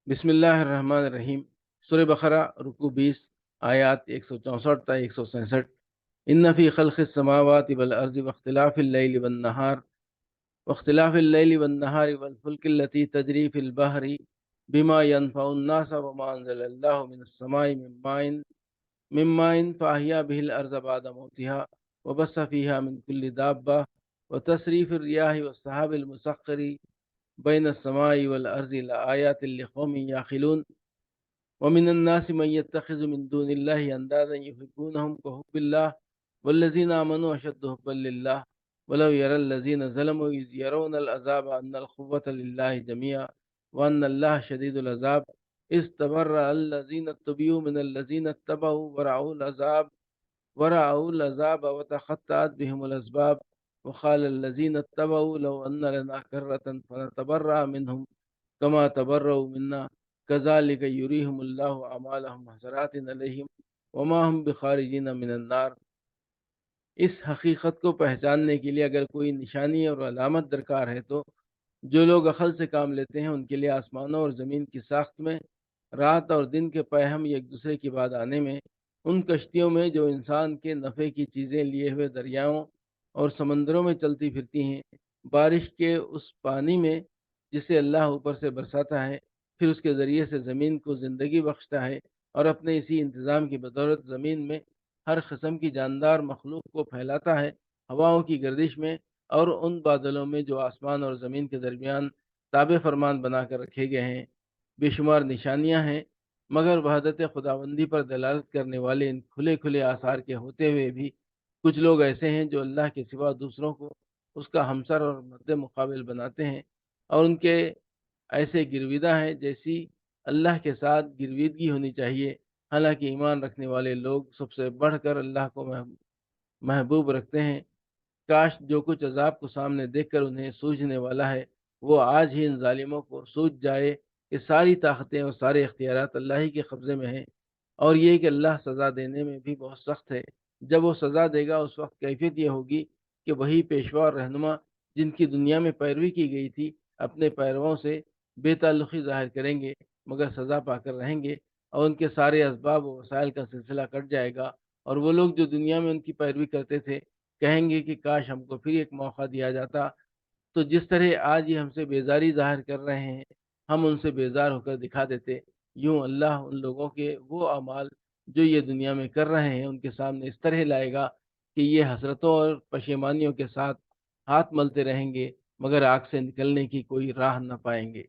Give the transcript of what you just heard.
بسم اللہ الرحمن الرحیم۔ سورہ بقرہ رکوع 20 آیات 164 تا 167۔ ان فی خلق السماوات والارض واختلاف الليل والنهار والفلك التي تجري في البحر بما ينفع الناس وما انزل الله من السماء من ماء فاحيا به الارض بعد موتها وبث فيها من كل دابة وتصريف الرياح والسحاب المسخر بين السماء والأرض لآيات لقوم يعقلون ومن الناس من يتخذ من دون الله أندادا يحبونهم كحب الله والذين آمنوا أشد حبا لله ولو يرى الذين ظلموا إذ يرون العذاب أن القوة لله جميعا وأن الله شديد العذاب إذ تبرأ الذين اتبعوا من الذين اتبعوا ورأوا العذاب وتقطعت بهم الأسباب وقال الذين اتبعوا لو أن لنا كرة فنتبرأ منهم كما تبرأوا منا كذلك يريهم الله أعمالهم حسرات عليهم وما هم بخارجين من النار۔ اس حقیقت کو پہچاننے کے لیے اگر کوئی نشانی اور علامت درکار ہے تو جو لوگ عقل سے کام لیتے ہیں ان کے لیے آسمانوں اور زمین کی ساخت میں، رات اور دن کے پیہم ایک دوسرے کی بعد آنے میں، ان کشتیوں میں جو انسان کے نفع کی چیزیں لیے ہوئے دریاؤں اور سمندروں میں چلتی پھرتی ہیں، بارش کے اس پانی میں جسے اللہ اوپر سے برساتا ہے، پھر اس کے ذریعے سے زمین کو زندگی بخشتا ہے اور اپنے اسی انتظام کی بدولت زمین میں ہر قسم کی جاندار مخلوق کو پھیلاتا ہے، ہواؤں کی گردش میں اور ان بادلوں میں جو آسمان اور زمین کے درمیان تابع فرمان بنا کر رکھے گئے ہیں۔ بے شمار نشانیاں ہیں، مگر وحدت خداوندی پر دلالت کرنے والے ان کھلے کھلے آثار کے ہوتے ہوئے بھی کچھ لوگ ایسے ہیں جو اللہ کے سوا دوسروں کو اس کا ہمسر اور مد مقابل بناتے ہیں، اور ان کے ایسے گرویدہ ہیں جیسی اللہ کے ساتھ گرویدگی ہونی چاہیے۔ حالانکہ ایمان رکھنے والے لوگ سب سے بڑھ کر اللہ کو محبوب رکھتے ہیں۔ کاش جو کچھ عذاب کو سامنے دیکھ کر انہیں سوجھنے والا ہے وہ آج ہی ان ظالموں کو سوجھ جائے کہ ساری طاقتیں اور سارے اختیارات اللہ ہی کے قبضے میں ہیں، اور یہ کہ اللہ سزا دینے میں بھی بہت سخت ہے۔ جب وہ سزا دے گا اس وقت کیفیت یہ ہوگی کہ وہی پیشوا اور رہنما جن کی دنیا میں پیروی کی گئی تھی اپنے پیرووں سے بے تعلقی ظاہر کریں گے، مگر سزا پا کر رہیں گے، اور ان کے سارے اسباب و وسائل کا سلسلہ کٹ جائے گا، اور وہ لوگ جو دنیا میں ان کی پیروی کرتے تھے کہیں گے کہ کاش ہم کو پھر ایک موقع دیا جاتا۔ تو جس طرح آج یہ ہم سے بیزاری ظاہر کر رہے ہیں ہم ان سے بیزار ہو کر دکھا دیتے، یوں اللہ ان لوگوں کے وہ اعمال جو یہ دنیا میں کر رہے ہیں ان کے سامنے اس طرح لائے گا کہ یہ حسرتوں اور پشیمانیوں کے ساتھ ہاتھ ملتے رہیں گے، مگر آگ سے نکلنے کی کوئی راہ نہ پائیں گے۔